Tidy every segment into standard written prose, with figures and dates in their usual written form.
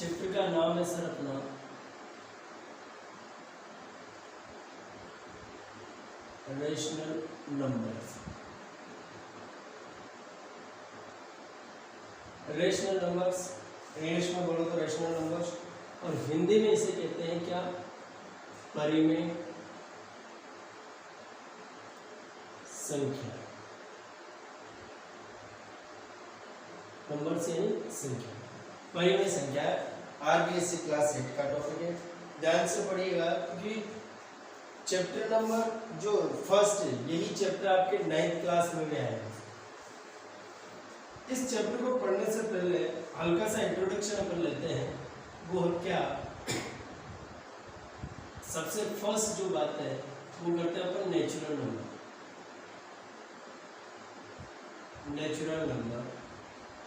Chapter का नाम है सर अपना rational numbers. Rational numbers English में बोलो तो रेशनल नंबर्स, और हिंदी में इसे कहते हैं क्या, परिमेय संख्या। नंबर्स यानी संख्या, परिमेय संख्या है। आरबीएससी क्लास 8 का टॉपिक है, ध्यान से पढ़िएगा क्योंकि चैप्टर नंबर जो फर्स्ट है यही चैप्टर आपके 9th क्लास में भी आएगा। इस चैप्टर को पढ़ने से पहले हल्का सा इंट्रोडक्शन अपन लेते हैं। वो क्या, सबसे फर्स्ट जो बात है वो करते हैं अपन natural number. Natural number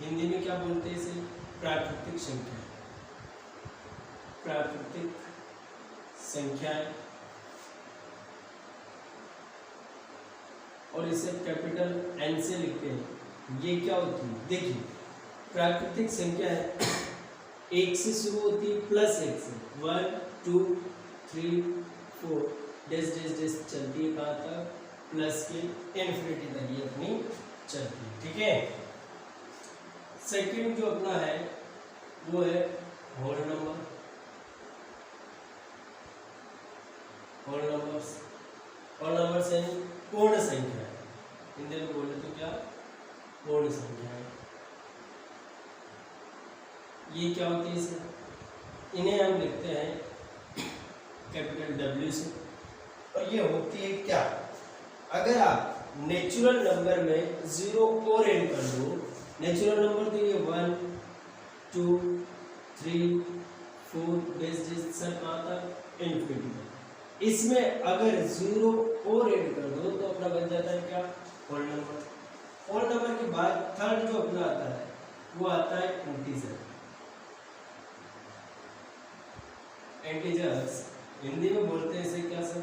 Hindi में क्या बोलते हैं इसे, प्राकृतिक संख्या। प्राकृतिक संख्याएं, और इसे कैपिटल एन से लिखते हैं। ये क्या होती है, देखिए प्राकृतिक संख्या है, एक से शुरू होती है प्लस एक से, 1 2 3 4 डैश डैश डैश चलती है कहाँ तक, प्लस के इन्फिनिटी तक ये अपनी चलती है। ठीक है, सेकंड जो अपना है वो है whole number. Whole numbers, whole numbers यानी पूर्ण संख्या है। हिंदी में बोले तो क्या, पूर्ण संख्या है। ये क्या होती है सर, इन्हें हम लिखते हैं कैपिटल W से। और ये होती है क्या, अगर आप नेचुरल नंबर में 0 और ऐड कर दो, नेचुरल नंबर तो ये 1 2 3 4 बेस सर कहाँ तक, इन्फिनिटी तक। इसमें अगर 0 और ऐड कर दो तो अपना बन जाता है क्या, होल नंबर। होल नंबर के बाद थर्ड जो अपना आता है वो आता है इंटीजर। इंटीजर्स हिंदी में बोलते हैं इसे क्या सर,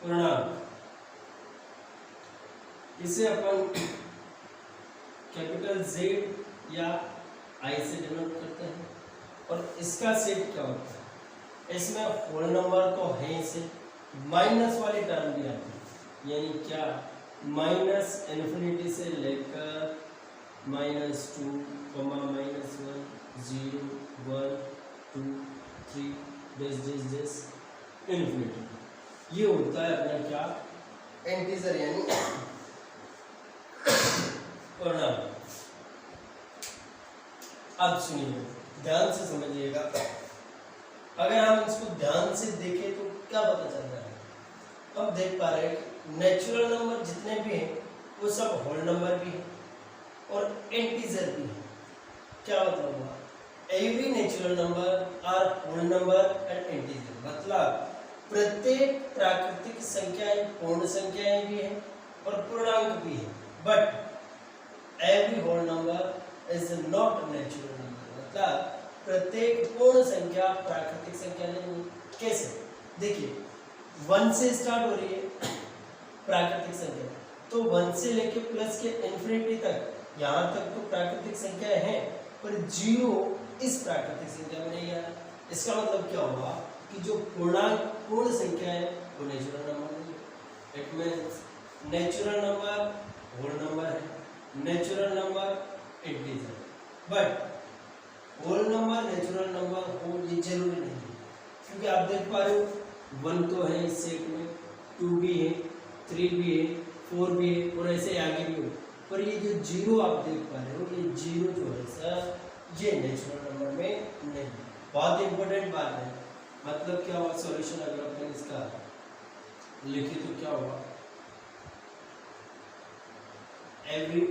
पूर्णांक। इसे अपन कैपिटल Z या I से डिनोट करते हैं। और इसका सेट क्या होता है, इसमें होल नंबर तो है, इसे माइनस वाली टर्म भी आती है, यानी क्या, माइनस इन्फिनिटी से लेकर -2, -1 0 1 2 3 डैश डैश डैश इन्फिनिटी। ये होता है अपना क्या, इंटीजर यानी पूर्णांक। अब सुनिए, ध्यान से समझिएगा, अगर हम इसको ध्यान से देखें तो क्या पता चल रहा है, हम देख पा रहे हैं कि नेचुरल नंबर जितने भी हैं वो सब होल नंबर भी है और इंटीजर भी है। क्या मतलब हुआ, every natural number are whole number and integer, मतलब प्रत्येक प्राकृतिक संख्याएं पूर्ण संख्याएं भी हैं और पूर्णांक भी है। But every whole number is not natural number, मतलब प्रत्येक पूर्ण संख्या प्राकृतिक संख्या नहीं। कैसे, देखिए 1 से स्टार्ट हो रही है प्राकृतिक संख्या, तो 1 से लेके प्लस के इन्फिनिटी तक, यहाँ तक तो प्राकृतिक संख्या है, पर 0 इस प्राकृतिक संख्या में नहीं है। इसका मतलब क्या हुआ कि जो पूर्णांक पूर्ण संख्या है वो नेचुरल नंबर नहीं है। It means natural number whole number है, natural number integer, but whole number natural number हो ये जरूरी नहीं है, क्योंकि आप देख पा रहे हो 1 तो है इस सेट में, 2 भी है, 3 भी है, 4 भी है, और ऐसे आगे भी हो। पर ये जो 0 आप देख पा रहे हो, ये 0 जो है सर ये नेचुरल नंबर में नहीं। बहुत इंपॉर्टेंट बात है, मतलब क्या हुआ, सॉल्यूशन अगर अपन इसका लिखे तो क्या हुआ, every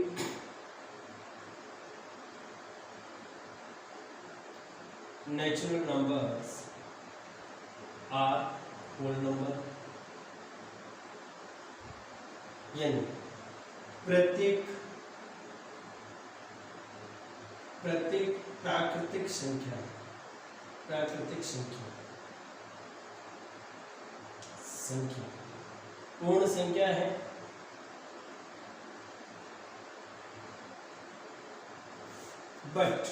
natural numbers are whole number, यानी प्रत्येक प्राकृतिक संख्या पूर्ण संख्या है, but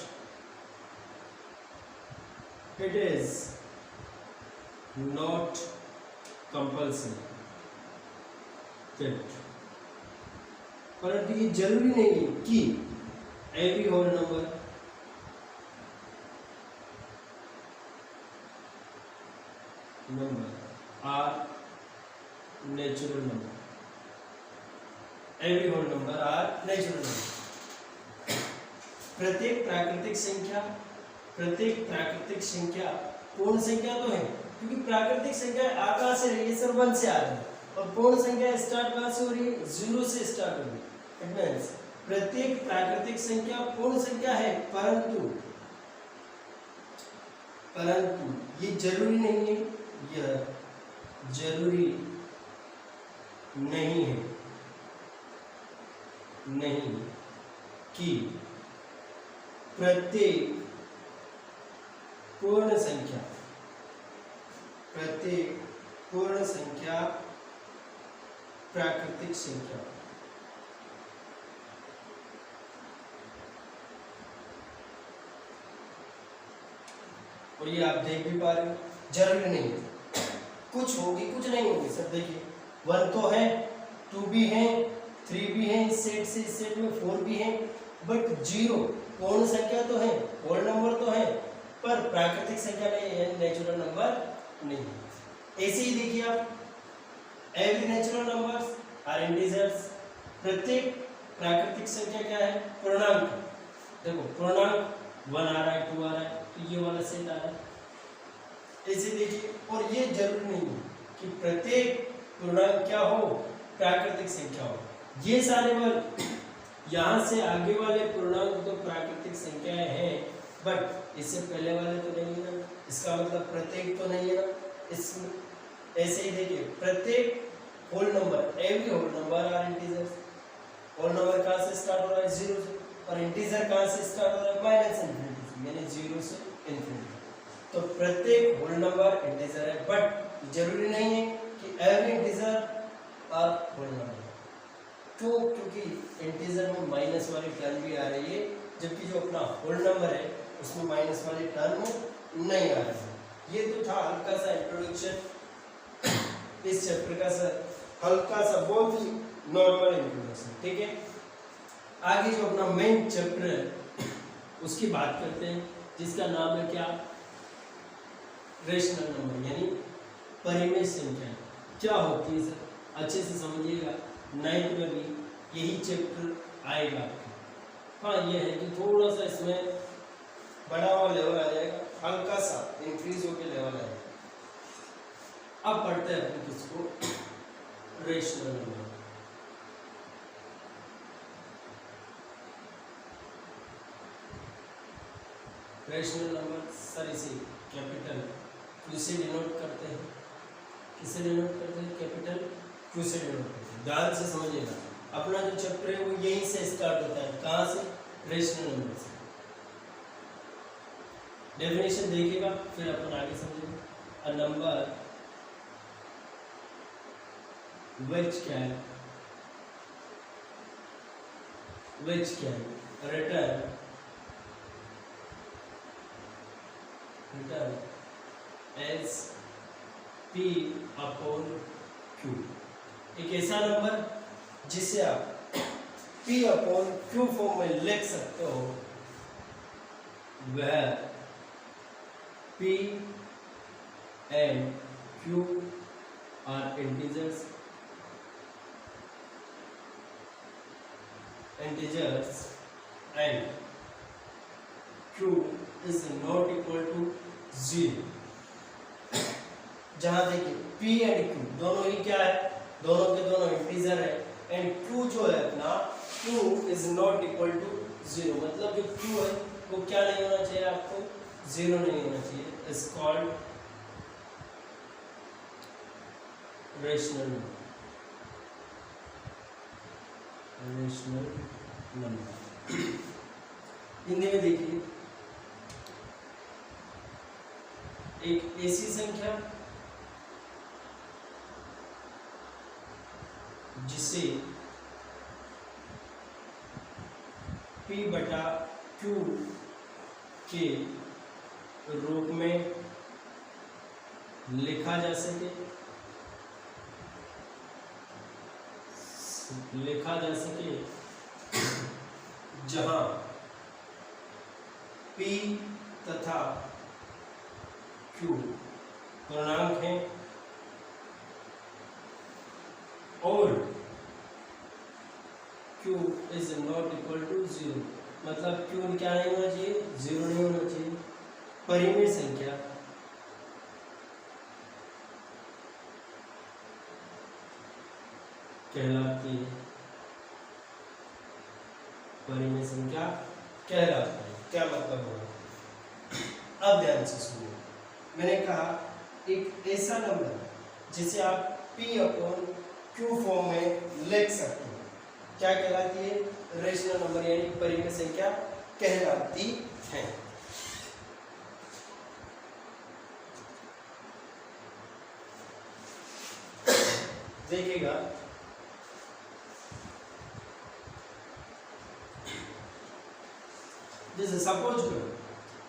it is not compulsory that, परंतु ये जरूरी नहीं है कि every whole number are natural number, every whole number are natural number. प्रत्येक प्राकृतिक संख्या पूर्ण संख्या तो है, क्योंकि प्राकृतिक संख्या आकार से रही है, सर 1 से आ रही है, और पूर्ण संख्या स्टार्ट कहाँ से हो रही है, 0 से स्टार्ट हो रही है। इट मींस प्रत्येक प्राकृतिक संख्या पूर्ण संख्या है, परंतु ये जरूरी नहीं है, यह जरूरी नहीं है कि प्रत्येक पूर्ण संख्या प्राकृतिक संख्या। और ये आप देख भी पा रहे हो, जरूरी नहीं है, कुछ होगी कुछ नहीं होगी। सर देखिए 1 तो है, 2 भी है, 3 भी है, इस सेट में 4 भी है, बट 0 पूर्ण संख्या तो है, होल नंबर तो है, पर प्राकृतिक संख्या नहीं है, नेचुरल नंबर नहीं है। ऐसे ही देखिए आप, every natural numbers are integers, प्रत्येक प्राकृतिक संख्या क्या है, पूर्णांक। देखो पूर्णांक 1 आ रहा है, 2 आ रहा है, तो ये वाला सेट आ रहा है। ऐसे देखिए, और ये जरूरी नहीं है कि प्रत्येक पूर्णांक क्या हो, प्राकृतिक संख्या हो। ये सारे वर्ग यहाँ से आगे वाले पूर्णांक तो प्राकृतिक संख्याएं हैं, बट इससे पहले वाले तो नहीं है ना, इसका मतलब प्रत्येक तो नहीं है ना इसमें। ऐसे ही देखिए, प्रत्येक whole number, every whole number are integers. Whole number कहाँ से स्टार्ट हो रहा है, 0 से, और इंटीजर कहाँ से स्टार्ट हो रहा है, माइनस इन्फिनिटी से, यानी 0 से इन्फिनिटी। तो प्रत्येक होल नंबर इंटीजर है, बट जरूरी नहीं है कि every integer are whole number. क्यों? क्योंकि इंटीजर में माइनस वाली टर्म भी आ रही है, जबकि जो अपना होल नंबर है उसमें माइनस वाली टर्म नहीं आ रही है। ये तो था हल्का सा इंट्रोडक्शन इस चैप्टर का, सर हल्का सा, बहुत ही नॉर्मल इंट्रोडक्शन, ठीक है। आगे जो अपना मेन चैप्टर है उसकी बात करते हैं, जिसका नाम है क्या, रेशनल नंबर, यानी परिमेय संख्या। क्या होती है सर, अच्छे से समझिएगा, 9th में भी यही चैप्टर आएगा आपको। हाँ ये है कि थोड़ा सा इसमें बड़ा हुआ लेवल आ जाएगा, हल्का सा इंक्रीज होकर लेवल आएगा। अब पढ़ते हैं अपने किसको, rational number. Rational number sir इसे कैपिटल क्यू से डिनोट करते हैं। किससे डिनोट करते हैं, कैपिटल क्यू से डिनोट करते हैं। ध्यान से समझिएगा, अपना जो चैप्टर है वो यहीं से स्टार्ट होता है, कहाँ से, रेशनल नंबर से। डेफिनेशन देखिएगा, फिर अपन आगे समझेंगे। A number which can return as p upon q, एक ऐसा नंबर जिसे आप p अपॉन q फॉर्म में लिख सकते हो, वह p and q are integers and q is not equal to 0। जहां देखिए p एंड q दोनों ही क्या है, दोनों के दोनों इंटीजर है, एंड q जो है अपना, q is not equal to 0, मतलब जो q है वो क्या नहीं होना चाहिए, आपको 0 नहीं होना चाहिए। Is called rational number. Hindi में देखिए, एक ऐसी संख्या जिसे p बटा q के रूप में लिखा जा सके, जहां P तथा Q पूर्णांक हैं और Q is not equal to 0, मतलब Q क्या नहीं होना चाहिए, 0 नहीं होना चाहिए। परिमेय संख्या कहलाती है, परिमेय संख्या कहलाती है। क्या मतलब होगा, अब ध्यान से सुनिए। मैंने कहा एक ऐसा नंबर जिसे आप P अपॉन Q फॉर्म में लिख सकते हैं, क्या कहलाती है, रेशनल नंबर यानी परिमेय संख्या कहलाती है। देखिएगा, जैसे सपोज करो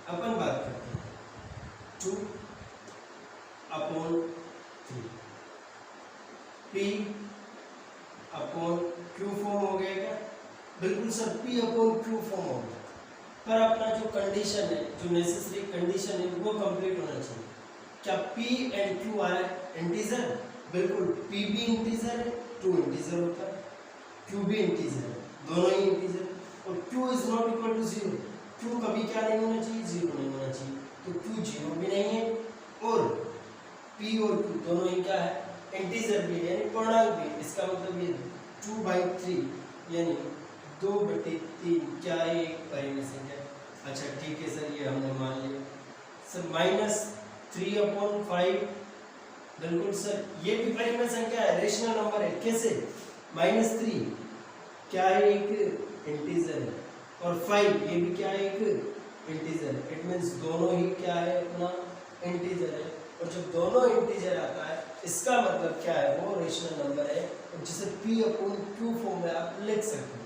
अपन बात करते हैं 2 upon 3, P upon Q form हो गया क्या, बिल्कुल sir P upon Q form हो गया, पर अपना जो कंडीशन है, जो नेसेसरी कंडीशन है वो कंप्लीट होना चाहिए। क्या P and Q are integer, बिल्कुल P भी इंटीजर है, 2 इंटीजर होता है, Q भी इंटीजर है, दोनों ही इंटीजर, और Q is not equal to 0, Q कभी क्या नहीं होना चाहिए, 0 नहीं होना चाहिए, तो Q 0 भी नहीं है, और P और Q दोनों ही क्या है, इंटीजर भी है यानी पूर्णांक भी। इसका मतलब ये 2/3 यानी 2/3 क्या है, एक परिमेय संख्या। अच्छा ठीक है सर, ये हमने मान लिया। सर -3/5, बिल्कुल सर ये भी परिमेय संख्या है, रेशनल नंबर है। कैसे, -3 क्या है, एक इंटीजर है, और 5 ये भी क्या है, एक इंटीजर है। इट मींस दोनों ही क्या है, अपना इंटीजर है, और जब दोनों इंटीजर आता है इसका मतलब क्या है, वो रेशनल नंबर है, और जिसे P अपॉन Q फॉर्म में आप लिख सकते हो।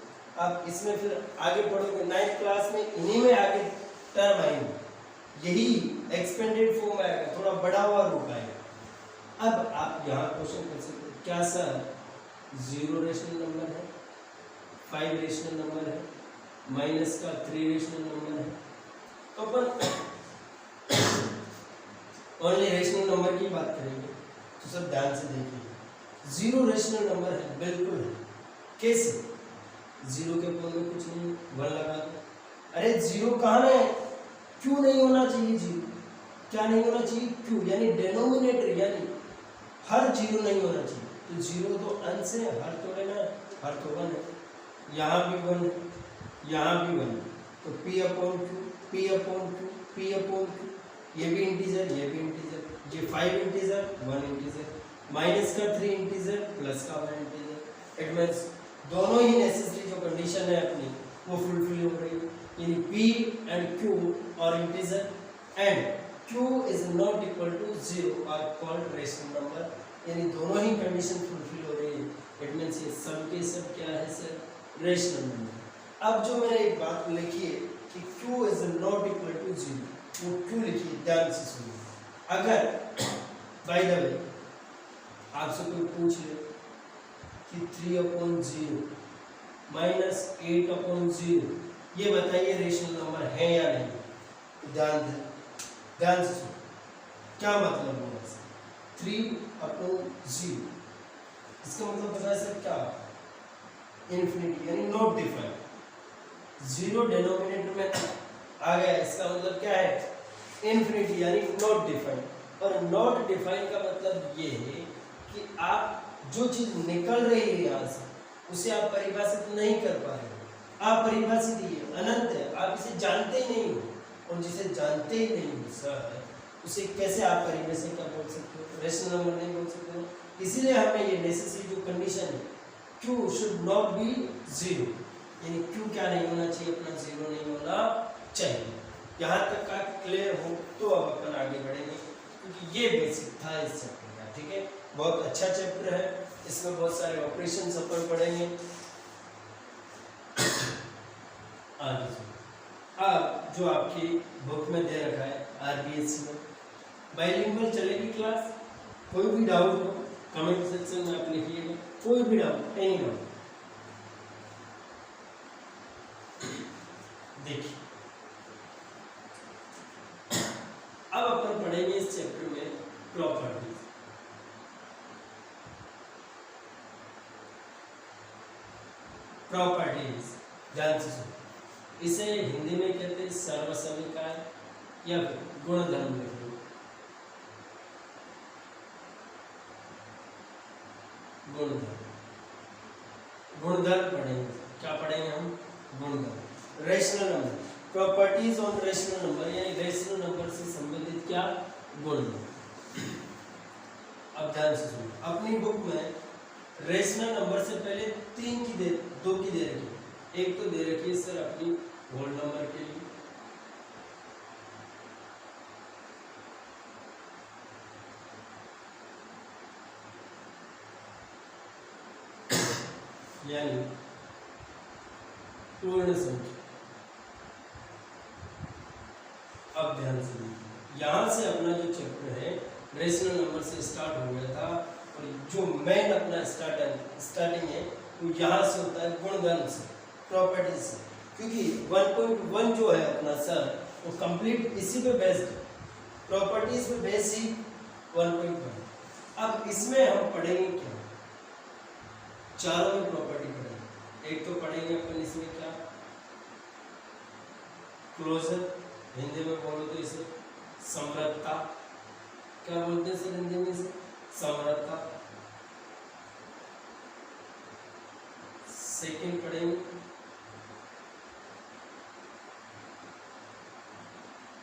आप इसमें फिर आगे पढ़ोगे 9th क्लास में, इन्हीं में आगे टर्म आएंगे, यही एक्सपेंडेड फॉर्म आएगा, थोड़ा बड़ा हुआ रूप आएगा। अब आप यहाँ क्वेश्चन कर सकते हो, क्या सर 0 रेशनल नंबर है, 5 रेशनल नंबर है, माइनस का 3 रेशनल नंबर है, तो अपन ओनली रेशनल नंबर की बात करेंगे। तो सब ध्यान से देखिए, 0 रेशनल नंबर है, बिल्कुल है। कैसे, 0 के ऊपर में कुछ नहीं, 1 लगा दो। अरे 0 कहाँ है, Q नहीं होना चाहिए, 0 क्या नहीं होना चाहिए, Q यानी डेनोमिनेटर, यानी हर 0 नहीं होना चाहिए। तो 0 तो अंश है, हर थोड़े ना, हर तो 1 है, यहाँ भी 1 है, यहाँ भी 1 है, तो P upon Q, P upon Q, P upon Q, ये भी इंटीजर, ये भी इंटीजर, ये 5 इंटीजर, 1 इंटीजर, माइनस का 3 इंटीजर, प्लस का 1 इंटीजर। इट मींस दोनों ही नेसेसरी जो कंडीशन है अपनी वो फुलफिल हो रही है, यानी P एंड Q और integer and Q is not equal to 0 are called rational number, यानी दोनों ही कंडीशन फुलफिल हो रही है। इट मींस ये सब के सब क्या है सर, रेशनल नंबर। अब जो मैंने एक बात लिखी है कि Q is not equal to 0, वो क्यों लिखी, ध्यान से सुनिए। अगर बाय द वे आपसे कोई पूछ ले कि 3/0 माइनस 8/0, ये बताइए रेशनल नंबर है या नहीं, तो ध्यान से सुनिए, क्या मतलब होगा इसका, 3/0, इसका मतलब पता है सर क्या, इन्फिनिटी यानी नॉट डिफाइंड। 0 डिनोमिनेटर में आ गया, इसका मतलब क्या है, इन्फिनिटी यानी नॉट डिफाइंड। और नॉट डिफाइंड का मतलब ये है कि आप जो चीज निकल रही है यहाँ से उसे आप परिभाषित नहीं कर पा रहे हो, आप परिभाषित ही है, अनंत है, आप इसे जानते ही नहीं हो, और जिसे जानते ही नहीं हो सर उसे कैसे आप परिमेय से क्या बोल सकते हो, रेशनल नंबर नहीं बोल सकते हो। इसीलिए हमें ये नेसेसरी जो कंडीशन है, Q शुड नॉट बी 0, यानी Q क्या नहीं होना चाहिए, अपना 0 नहीं होना चाहिए। यहाँ तक का क्लियर हो तो अब अपन आगे बढ़ेंगे, क्योंकि ये बेसिक था इस चैप्टर का, ठीक है। बहुत अच्छा चैप्टर है, इसमें बहुत सारे ऑपरेशंस अपन पढ़ेंगे। आगे अब जो आपकी बुक में दे रखा है RBSc में। बाइलिंगुअल चलेगी क्लास। कोई भी डाउट हो कमेंट सेक्शन में आप लिखिएगा, कोई भी डाउट, एनी डाउट। देखिए अब अपन पढ़ेंगे इस चैप्टर में प्रॉपर्टीज। प्रॉपर्टीज ध्यान से सुनो, इसे हिंदी में कहते हैं सर्वसमीकाय या गुणधर्म लिख लो। गुणधर्म, गुणधर्म पढ़ेंगे। क्या पढ़ेंगे हम? गुणधर्म। Rational number, properties on rational number, यानी रेशनल नंबर से संबंधित क्या? गुणधर्म। अब ध्यान से सुनो, अपनी बुक में रेशनल नंबर से पहले दो की दे रखी है। एक तो दे रखी है सर अपनी होल नंबर के लिए, यानी पूर्ण संख्या। अब ध्यान से देखिए, यहां से अपना जो चैप्टर है रेशनल नंबर से स्टार्ट हो गया था, और जो मेन अपना स्टार्टिंग है वो यहाँ से होता है गुणधर्म से, प्रॉपर्टीज से। क्योंकि 1.1 जो है अपना सर वो कंप्लीट इसी पे बेस्ड, प्रॉपर्टीज पे बेस्ड ही 1.1। अब इसमें हम पढ़ेंगे क्या? चारों में प्रॉपर्टी पढ़ेंगे। एक तो पढ़ेंगे अपन इसमें क्या? क्लोजर, हिंदी में बोलो तो इसे समरसता। क्या बोलते हैं सर हिंदी में इसे? समरसता। सेकंड पढ़ेंगे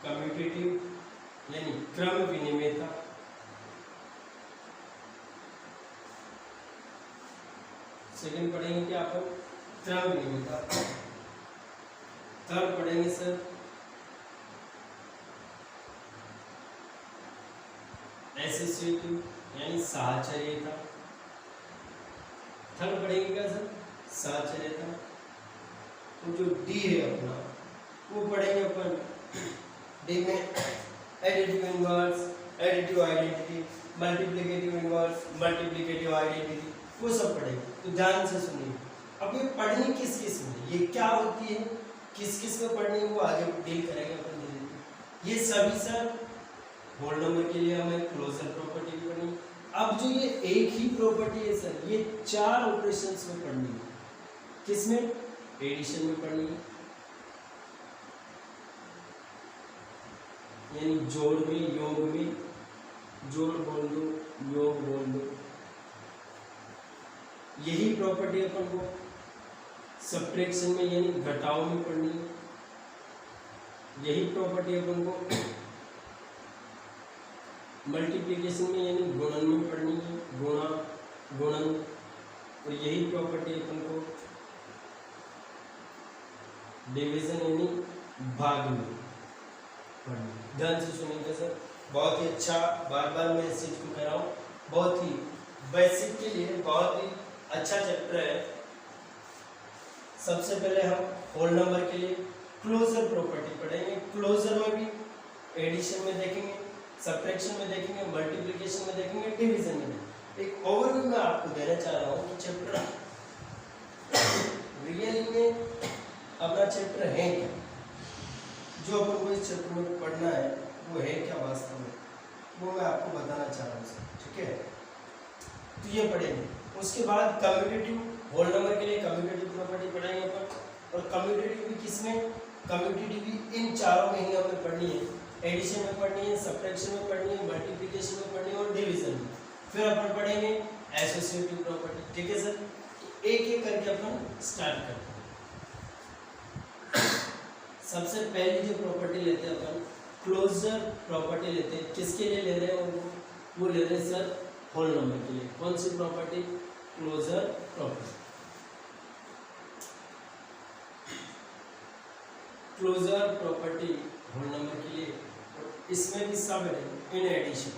कम्यूटेटिव यानी क्रम विनिमयता। सेकंड पढ़ेंगे क्या अपन? क्रम विनिमयता। थर्ड पढ़ेंगे सर एसोसिएटिव यानी साहचर्यता। थर्ड पढ़ेंगे क्या सर? साहचर्यता। तो जो डी है अपना वो पढ़ेंगे अपन डी में additive inverse, additive identity, multiplicative inverse, multiplicative identity, वो सब पढ़ेंगे। तो ध्यान से सुनिए। अब ये पढ़नी किस किस में, ये क्या होती है, किस किस में पढ़नी है, वो आगे डील करेंगे अपन धीरे। ये सभी सर होल नंबर के लिए हमें क्लोजर प्रॉपर्टी भी पढ़नी। अब जो ये एक ही प्रॉपर्टी है सर, ये 4 ऑपरेशंस में पढ़नी है। किसमें? एडिशन में पढ़नी है, यानी जोड़ में, योग में, जोड़ बोल दो, योग बोल दो। यही प्रॉपर्टी अपन को सब्ट्रैक्शन में यानी घटाव में पढ़नी है। यही प्रॉपर्टी अपन को मल्टीप्लिकेशन में यानी गुणन में पढ़नी है, गुणा, गुणन। और यही प्रॉपर्टी अपन को डिवीजन यानी भाग में पढ़नी है। ध्यान से सुनिएगा सर, बहुत ही अच्छा, बार बार मैं इस चीज को कह रहा हूँ, बहुत ही बेसिक के लिए बहुत ही अच्छा चैप्टर है। सबसे पहले हम होल नंबर के लिए क्लोजर प्रॉपर्टी पढ़ेंगे। क्लोजर में भी एडिशन में देखेंगे, सब्ट्रैक्शन में देखेंगे, मल्टीप्लिकेशन में देखेंगे, डिवीजन में देखेंगे। एक ओवरव्यू मैं आपको देना चाह रहा हूँ कि चैप्टर रियली में अपना चैप्टर है क्या, जो अपन को इस चैप्टर में पढ़ना है वो है क्या वास्तव में, वो मैं आपको बताना चाह रहा हूँ सर। ठीक है, तो ये पढ़ेंगे। उसके बाद कम्यूटेटिव, होल नंबर के लिए कम्यूटेटिव प्रॉपर्टी पढ़ेंगे अपन। और कम्यूटेटिव भी किसमें? कम्यूटेटिव भी इन चारों में ही हमें पढ़नी है। एडिशन में पढ़नी है, सब्ट्रैक्शन में पढ़नी है, मल्टीप्लिकेशन में पढ़नी है और डिवीजन में। फिर अपन पढ़ेंगे एसोसिएटिव प्रॉपर्टी। ठीक है सर, एक एक करके अपन स्टार्ट करते हैं। सबसे पहली जो प्रॉपर्टी लेते हैं अपन, क्लोजर प्रॉपर्टी लेते हैं। किसके लिए ले रहे हैं वो ले रहे हैं सर होल नंबर के लिए। कौन सी property? Closure property. Closure property whole number के लिए, इसमें भी सब है इन एडिशन।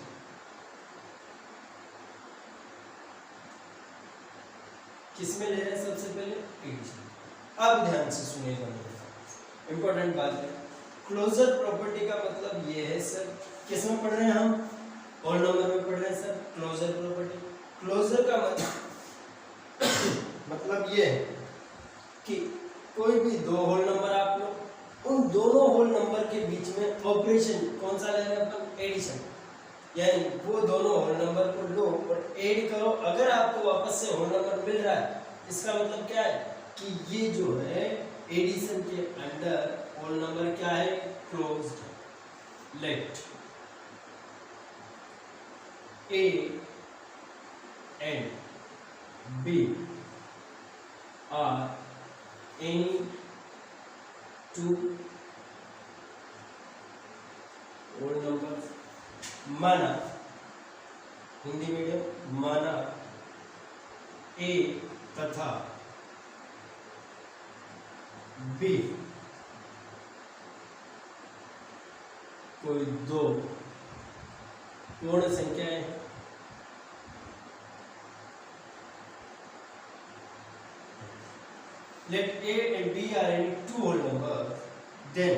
किसमें ले रहे हैं सबसे पहले? एडिशन। अब ध्यान से सुनिएगा, मेरे इंपॉर्टेंट बात है। क्लोजर प्रॉपर्टी का मतलब ये है सर, किस में पढ़ रहे हैं हम, होल नंबर में पढ़ रहे हैं सर क्लोजर प्रॉपर्टी। क्लोजर का मतलब ये है कि कोई भी दो होल नंबर आप लो, उन दोनों होल नंबर के बीच में ऑपरेशन कौन सा ले रहे हैं अपन, एडिशन, यानी वो दोनों होल नंबर को लो और ऐड करो, अगर आपको वापस से होल नंबर मिल रहा है, इसका मतलब क्या है कि ये जो है एडिशन के अंडर होल नंबर क्या है, closed. Let A and B are any two whole number, माना हिंदी मीडियम, माना ए तथा बी कोई दो पूर्ण संख्याएं let a and b are any two whole numbers, then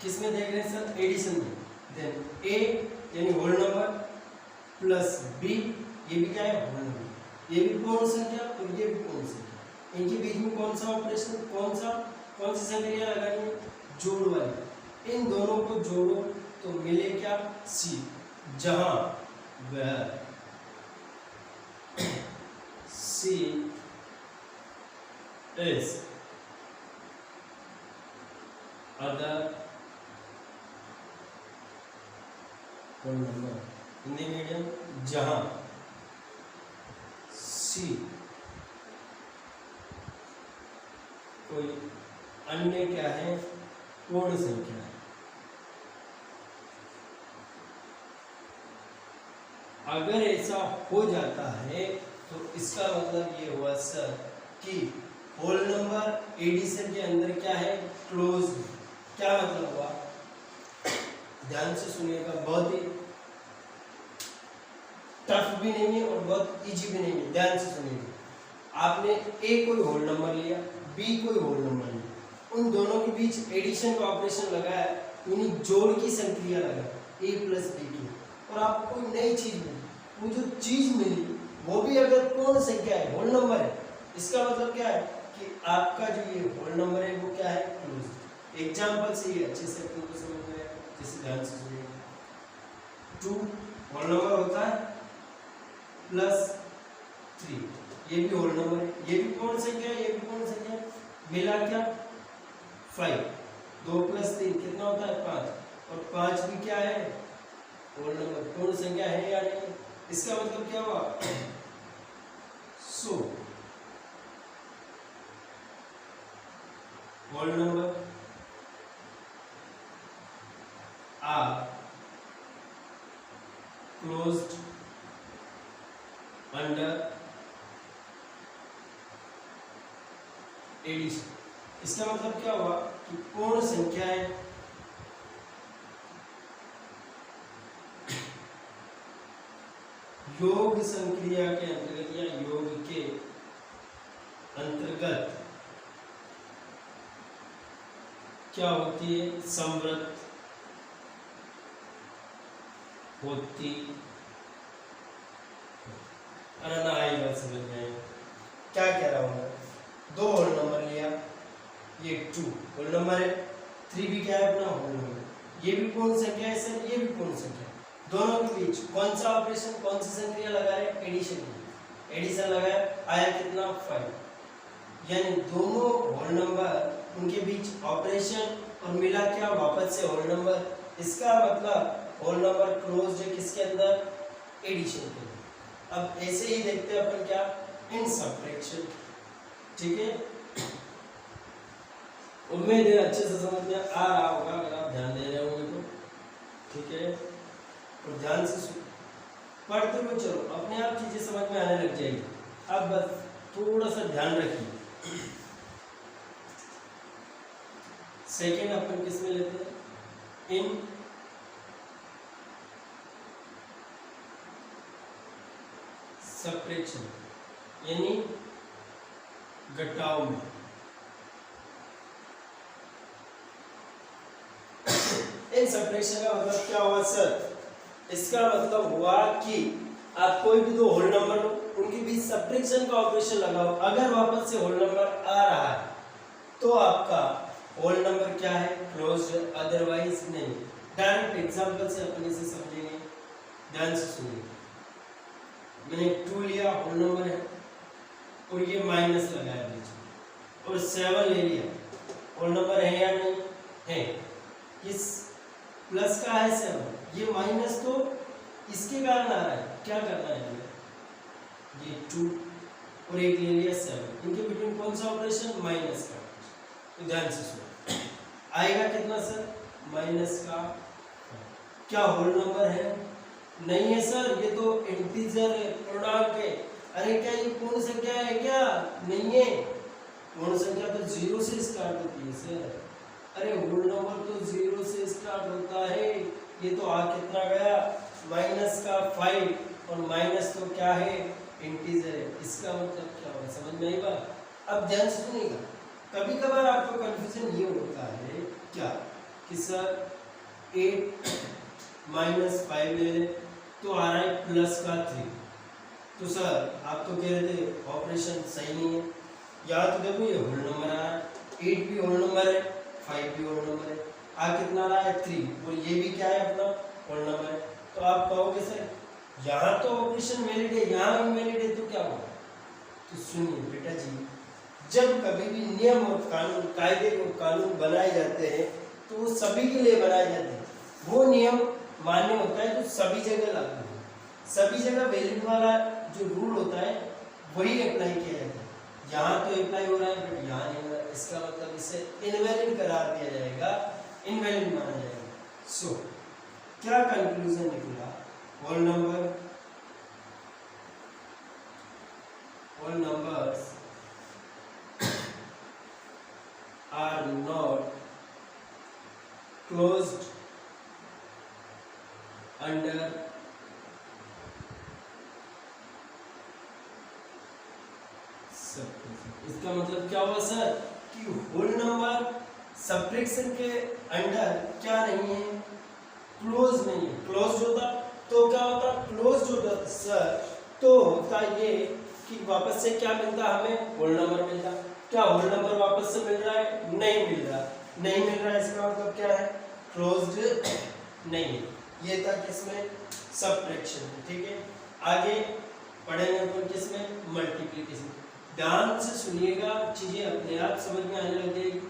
किसमें देख रहे हैं सर, एडिशन में, देन a यानी होल नंबर प्लस b, ये भी क्या है, होल नंबर, ये भी पूर्ण संख्या और ये भी पूर्ण संख्या, इनके बीच में कौन सा ऑपरेशन, कौन सी संख्या लगानी है, जोड़ वाली, इन दोनों को जोड़ो तो मिले क्या, c, जहां वह C is other whole number, Hindi medium, जहां C कोई अन्य क्या है, पूर्ण संख्या है। अगर ऐसा हो जाता है तो इसका मतलब ये हुआ सर कि होल नंबर एडिशन के अंदर क्या है, क्लोज। क्या मतलब हुआ, ध्यान से सुनिएगा, बहुत ही टफ भी नहीं है और बहुत इजी भी नहीं है, ध्यान से सुनिएगा। आपने ए कोई होल नंबर लिया, बी कोई होल नंबर लिया, उन दोनों के बीच एडिशन का ऑपरेशन लगाया, यानी जोड़ की संक्रिया लगाया, ए प्लस बी की, और आपको कोई नई चीज मिली, वो जो चीज मिली वो भी अगर पूर्ण संख्या है, होल नंबर है, इसका मतलब क्या है कि आपका जो ये होल नंबर है वो क्या है, क्लोज। एग्जांपल से ये अच्छे से आपको समझ में आएगा, जैसे ध्यान से सुनिए, 2 होल नंबर होता है प्लस 3, ये भी होल नंबर है, ये भी पूर्ण संख्या है, ये भी पूर्ण संख्या है, मिला क्या 5, 2 प्लस 3 कितना होता है 5, और 5 भी क्या है, होल नंबर, पूर्ण संख्या है या नहीं। इसका मतलब क्या हुआ, so whole number are closed under addition. इसका मतलब क्या हुआ कि पूर्ण संख्याएं योग संक्रिया के अंतर्गत या योग के अंतर्गत क्या होती है, समवृत होती। अरे ना आई बात समझ में, क्या कह रहा हूँ, दो होल नंबर लिया, ये 2 होल नंबर है, 3 भी क्या है अपना होल नंबर, ये भी पूर्ण संख्या है सर, ये भी पूर्ण संख्या, दोनों के बीच कौन सा ऑपरेशन, कौन सी संक्रिया लगा रहे, एडिशन। एडिशन लगाया, आया कितना 5, यानी दोनों होल नंबर उनके बीच ऑपरेशन और मिला क्या वापस से होल नंबर। इसका मतलब होल नंबर क्लोज्ड है किसके अंदर, एडिशन के अंदर। अब ऐसे ही देखते हैं अपन क्या, इन सबट्रैक्शन, ठीक है। उम्मीद है अच्छे से समझ में आ रहा होगा, अगर आप ध्यान दे रहे होंगे तो, ठीक है। और ध्यान से पढ़ते हुए चलो, अपने आप चीजें समझ में आने लग जाएगी। अब बस थोड़ा सा ध्यान रखिए। सेकेंड अपन किस में लेते हैं, इन सबट्रैक्शन, यानी घटाव में। इन सब्ट्रैक्शन का मतलब क्या हुआ सर? इसका मतलब हुआ कि आप कोई भी दो होल नंबर लो, उनके बीच सब्ट्रैक्शन का ऑपरेशन लगाओ, अगर वापस से होल नंबर आ रहा है तो आपका होल नंबर क्या है? क्लोज्ड, अदरवाइज नहीं। डायरेक्ट एग्जांपल से अपन इसे समझेंगे, ध्यान से सुनिए। मैंने 2 लिया, होल नंबर है, और ये माइनस लगाया बीच में, और 7 ले लिया, होल नंबर है या नहीं है? इस प्लस का है 7, ये माइनस तो इसके कारण आ रहा है, क्या करना है हमें? ये 2 और एक ले लिया 7, इनके बिटवीन कौन सा ऑपरेशन? माइनस का। तो ध्यान से सुनो, आएगा कितना सर? माइनस का। क्या होल नंबर है? नहीं है सर, ये तो इंटीजर है, पूर्णांक है। अरे क्या ये पूर्ण संख्या है क्या? नहीं है, पूर्ण संख्या तो 0 से स्टार्ट होती है सर। अरे होल नंबर तो 0 से स्टार्ट होता है। ये तो आ कितना गया? माइनस का 5, और माइनस तो क्या है? इंटीजर है। इसका मतलब क्या होगा? समझ में आई बात? अब ध्यान से सुनिएगा, कभी कभार आपको कंफ्यूजन ये होता है क्या कि सर 8 माइनस 5 ले लें तो आ रहा है प्लस का 3। तो सर आप तो कह रहे थे ऑपरेशन सही नहीं है, या तो देखो ये होल नंबर आ रहा है, 8 भी होल नंबर है, 5 भी होल नंबर है, आ कितना आ रहा है? 3, और ये भी क्या है? अपना होल नंबर है। तो आप कहोगे सर यहाँ तो ऑपरेशन वैलिड है, यहाँ इनवैलिड है, तो क्या होगा? तो सुनिए बेटा जी, जब कभी भी नियम और कानून, कायदे और कानून बनाए जाते हैं तो वो सभी के लिए बनाए जाते हैं। वो नियम मान्य होता है तो सभी जगह लागू है, सभी जगह वैलिड वाला जो रूल होता है वही अप्लाई किया जाता है। यहाँ तो अप्लाई हो रहा है बट यहाँ नहीं हो रहा है, इसका मतलब इसे इनवैलिड करार दिया जाएगा, इनवैलिड माना जाएगा। सो क्या कंक्लूजन निकला? Whole numbers are not closed under subtraction. इसका मतलब क्या हुआ सर कि होल नंबर सब्ट्रैक्शन के अंडर क्या नहीं है? क्लोज नहीं है। क्लोज होता तो क्या होता? क्लोज होता सर तो होता ये कि वापस से क्या मिलता हमें? होल नंबर मिलता। क्या होल नंबर वापस से मिल रहा है? नहीं मिल रहा, नहीं मिल रहा है, इसका मतलब क्या है? क्लोज्ड नहीं है। ये था किसमें? सब्ट्रैक्शन। ठीक है, आगे पढ़ेंगे अपन किसमें? मल्टीप्लिकेशन। ध्यान से सुनिएगा, चीजें अपने आप समझ में आने लग जाएगी।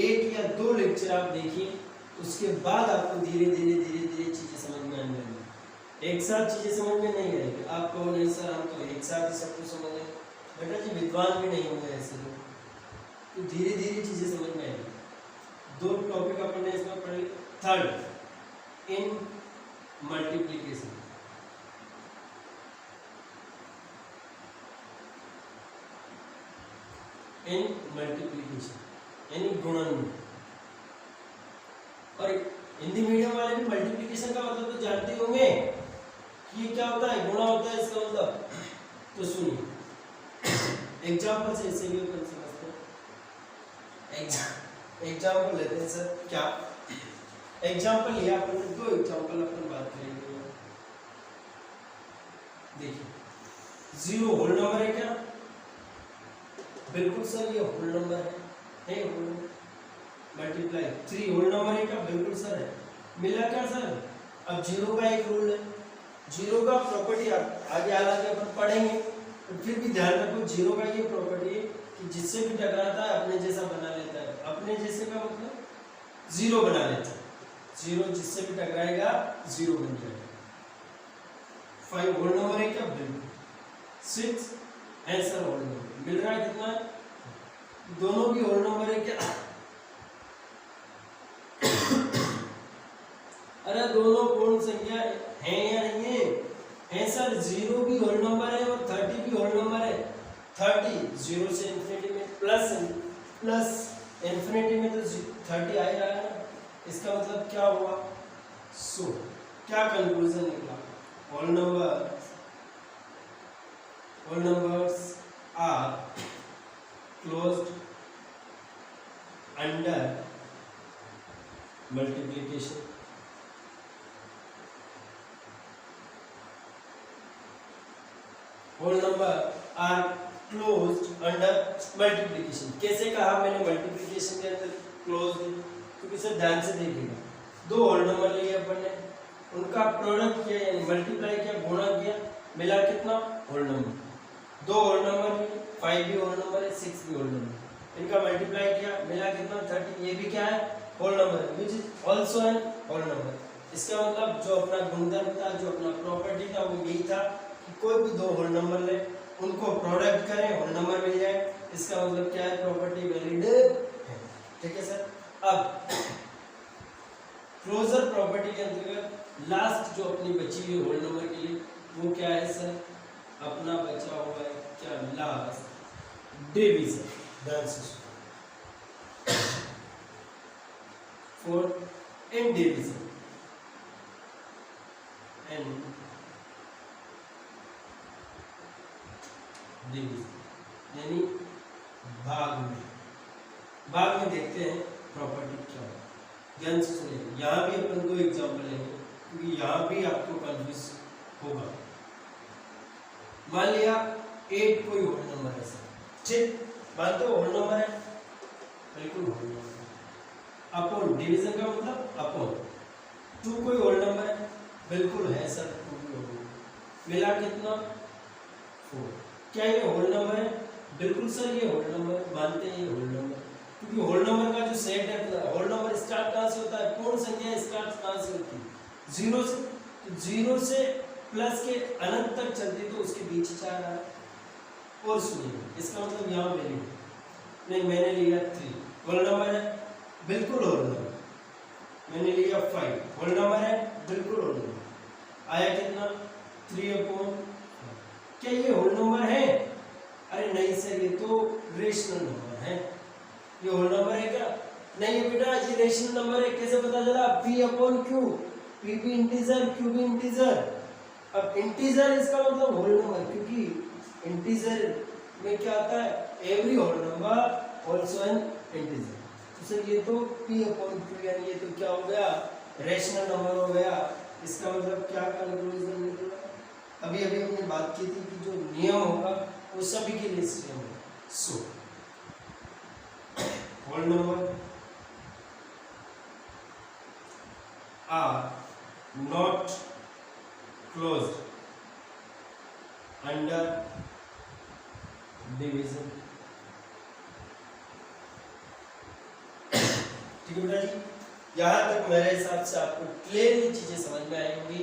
1 या 2 लेक्चर आप देखिए, उसके बाद आपको धीरे धीरे चीजें समझ में आने लगेगी। एक साथ चीजें समझ में नहीं आएगी। आप कहो नहीं सर हम तो एक साथ ही सब कुछ समझ लें, बेटा जी विद्वान भी नहीं होंगे ऐसे लोग, तो धीरे धीरे चीजें समझ में आएगी। 2 टॉपिक अपन ने इसमें पढ़े। थर्ड, इन मल्टीप्लिकेशन। इन मल्टीप्लिकेशन यानी गुणन में। और हिंदी मीडियम वाले भी मल्टीप्लिकेशन का मतलब तो जानते होंगे कि क्या होता है? गुणा होता है इसका मतलब। तो सुनिए एग्जाम्पल से इसे भी अपन समझते हैं। एग्जाम्पल लेते हैं सर। क्या एग्जाम्पल लिया अपन ने? 2 एग्जाम्पल अपन बात करेंगे। देखिए 0 होल नंबर है क्या? बिल्कुल सर ये होल नंबर है whole number. Multiply 3 whole number है क्या? बिल्कुल सर है। मिला क्या सर? अब 0 का एक रूल है, 0 का प्रॉपर्टी आगे हालांकि अपन पढ़ेंगे, तो फिर भी ध्यान रखो 0 का ये प्रॉपर्टी है कि जिससे भी टकराता है अपने जैसा बना लेता है। अपने जैसे का मतलब 0 बना लेता है। 0 जिससे भी टकराएगा 0 बन जाएगा। 5 होल नंबर है क्या? बिल्कुल। 6 है सर होल नंबर। मिल रहा है कितना? दोनों भी होल नंबर है क्या? अरे दोनों पूर्ण संख्या है या नहीं है? है सर। 0 भी होल नंबर है और 30 भी होल नंबर है। 30 0 से इंफिनिटी में प्लस इंफिनिटी में तो 30 आ ही रहा है ना। इसका मतलब क्या हुआ? सो क्या कंक्लूजन निकला? Whole numbers are closed under multiplication. Whole number are closed under multiplication. कैसे कहा मैंने मल्टीप्लिकेशन के अंदर क्लोज है? क्योंकि सर ध्यान से देखिएगा, दो होल नंबर लिए अपन ने, उनका प्रोडक्ट किया यानी मल्टीप्लाई किया, गुणा किया, मिला कितना? Whole number. दो होल नंबर लिए, 5 भी होल नंबर है, 6 भी होल नंबर, इनका मल्टीप्लाई किया, मिला कितना? 30। ये भी क्या है? Whole number, which is also an whole number. इसका मतलब जो अपना गुणधर्म था, जो अपना प्रॉपर्टी था, वो यही था कि कोई भी दो होल नंबर ले, उनको प्रोडक्ट करें, होल नंबर मिल जाए। इसका मतलब क्या है? प्रॉपर्टी वैलिड है। ठीक है सर। अब क्लोजर प्रॉपर्टी के अंतर्गत लास्ट जो अपनी बची हुई होल नंबर के लिए वो क्या है सर? अपना बचा हुआ है क्या? Last division. ध्यान से for in division and division यानी भाग में देखते हैं प्रॉपर्टी क्या है। ध्यान से सुनिए, यहाँ भी अपन दो एग्जाम्पल लेंगे क्योंकि यहाँ भी आपको कंफ्यूज होगा। मान लिया 8 कोई होल नंबर है सर, ठीक, मानते हो होल नंबर है, बिल्कुल होल नंबर। अपॉन डिवीजन का मतलब अपॉन 2 कोई होल नंबर है, बिल्कुल है सर, 2 भी होल नंबर, मिला कितना? 4। क्या ये होल नंबर है? बिल्कुल सर ये होल नंबर, मानते हैं ये होल नंबर, क्योंकि होल नंबर का जो सेट है, होल नंबर स्टार्ट कहाँ से होता है? पूर्ण संख्या स्टार्ट कहाँ से होती है? 0 से। तो 0 से प्लस के अनंत तक चलती तो उसके बीच 4 आ रहा। और सुनिए, इसका मतलब यहाँ वैल्यू नहीं, मैंने लिया 3 होल नंबर है, बिल्कुल होल नंबर। मैंने लिया 5 होल नंबर है, बिल्कुल होल नंबर। आया कितना? 3/4। क्या ये होल नंबर है? अरे नहीं सर, ये तो रेशनल नंबर है। ये होल नंबर है क्या? नहीं है बेटा, ये रेशनल नंबर है। कैसे पता चला? P/Q, P भी इंटीजर, Q भी इंटीजर। अब इंटीजर इसका मतलब होल नंबर, क्योंकि इंटीजर में क्या आता है? Every whole number also an integer. तो सर ये तो P/Q यानी ये तो क्या हो गया? रेशनल नंबर हो गया। इसका मतलब क्या कंक्लूजन निकला? अभी अभी हमने बात की थी कि जो नियम होगा वो सभी के लिए सेम है। So whole number are not closed under division. ठीक है बेटा जी, यहाँ तक मेरे हिसाब से आपको क्लियरली चीजें समझ में आई होंगी,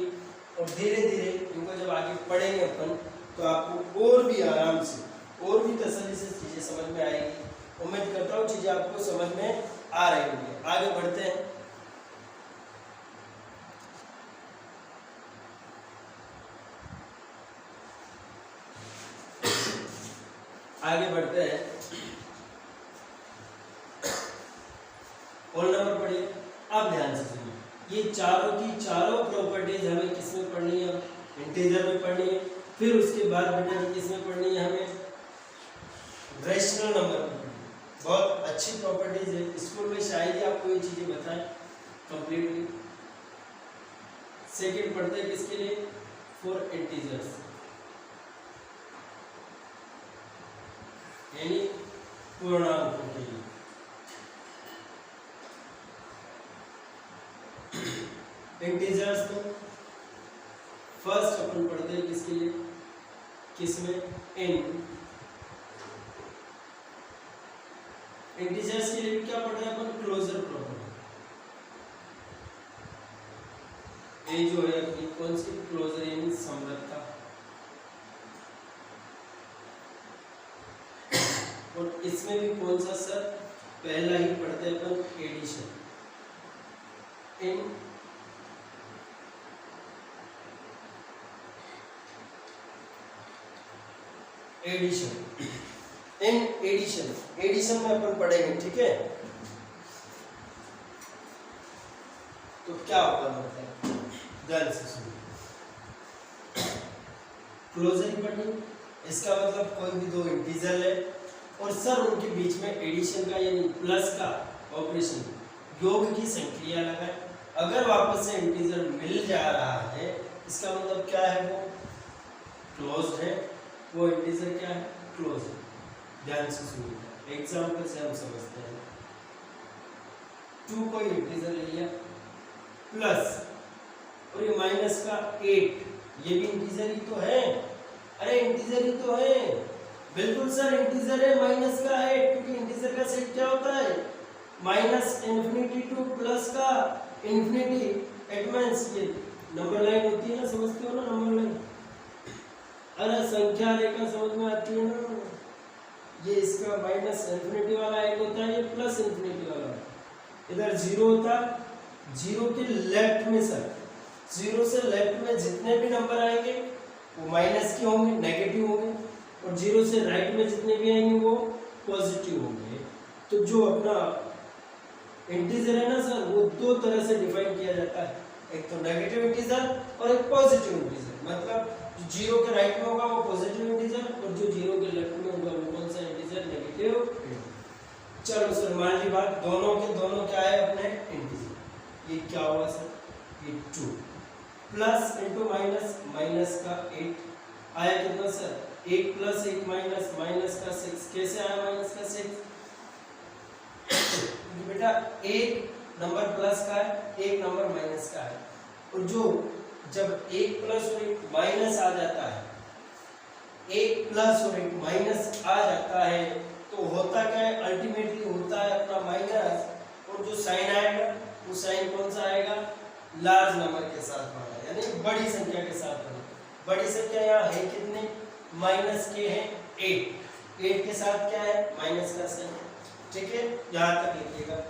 और धीरे धीरे इनको जब आगे पढ़ेंगे अपन तो आपको और भी आराम से और भी तसल्ली से चीजें समझ में आएगी। उम्मीद करता हूँ चीजें आपको समझ में आ रही होंगी। आगे बढ़ते हैं। आगे बढ़ते हैं, होल नंबर पढ़िए। अब ध्यान से सुनिए, ये चारों की चारों प्रॉपर्टीज हमें किसमें पढ़नी है? इंटीजर में पढ़नी है। फिर उसके बाद बेटा किसमें पढ़नी है? हमें रेशनल नंबर में पढ़नी है। बहुत अच्छी प्रॉपर्टीज है, स्कूल में शायद ही आपको ये चीजें बताएं कंप्लीटली। सेकंड पढ़ते हैं किसके लिए? फॉर इंटीजर्स, यानी पूर्णांकों के लिए। इंटीजर्स में फर्स्ट अपन पढ़ते हैं किसके लिए? किसमें? इन इंटीजर्स के लिए भी क्या पढ़ रहे हैं अपन? Closure property. ये जो है अपनी कौन सी? क्लोजर यानी समवर्तता। और इसमें भी कौन सा सर? पहला ही पढ़ते हैं अपन, addition. In addition, in addition, addition में अपन पढ़ेंगे। ठीक है, तो क्या होगा मतलब ध्यान से सुनिए। क्लोजर ही पढ़नी, इसका मतलब कोई भी दो इंटीजर ले और सर उनके बीच में एडिशन का यानी प्लस का ऑपरेशन, योग की संक्रिया लगाए। अगर वापस से इंटीजर मिल जा रहा है, इसका मतलब क्या है? वो क्लोज्ड है। वो इंटीजर क्या है, क्लोज है। ध्यान से सुनिएगा, एग्जाम्पल से हम समझते हैं। 2 कोई इंटीजर ले लिया प्लस और ये माइनस का 8, ये भी इंटीजर ही तो है। अरे इंटीजर ही तो है, बिल्कुल सर इंटीजर है माइनस का 8, क्योंकि इंटीजर का सेट क्या होता है, माइनस इन्फिनिटी टू प्लस का इन्फिनिटी। इट मींस ये नंबर लाइन होती है ना, समझते हो ना नंबर लाइन। अरे संख्या रेखा समझ में आती है ना, ये इसका माइनस इन्फिनिटी वाला एंड होता है, ये प्लस इन्फिनिटी वाला। इधर 0 होता, 0 के लेफ्ट में सर, 0 से लेफ्ट में जितने भी नंबर आएंगे वो माइनस के होंगे, नेगेटिव होंगे, और 0 से राइट में जितने भी आएंगे वो पॉजिटिव होंगे। तो जो अपना इंटीजर है ना सर, वो 2 तरह से डिफाइन किया जाता है, एक तो नेगेटिव इंटीजर और एक पॉजिटिव इंटीजर। मतलब जो 0 के राइट में होगा वो पॉजिटिव इंटीजर, और जो 0 के लेफ्ट में होगा वो कौन सा इंटीजर, नेगेटिव। चलो सर मान ली बात, दोनों के दोनों क्या है अपने इंटीजर। ये क्या हुआ सर, ये 2 प्लस इंटू माइनस, माइनस का 8 आया कितना सर, 1 प्लस 1 माइनस, माइनस का 6। कैसे आया माइनस का 6, बेटा एक नंबर प्लस का है, एक नंबर माइनस का है, और जो जब 1 प्लस और 1 माइनस आ जाता है, 1 प्लस और 1 माइनस आ जाता है, तो होता क्या है, अल्टीमेटली होता है अपना माइनस, और जो साइन आएगा वो साइन कौन सा आएगा, लार्ज नंबर के साथ बना, यानी बड़ी संख्या के साथ बना। बड़ी संख्या यहाँ है कितने, माइनस के है 8, 8 के साथ क्या है, माइनस का साइन। ठीक है, यहाँ तक लिखिएगा।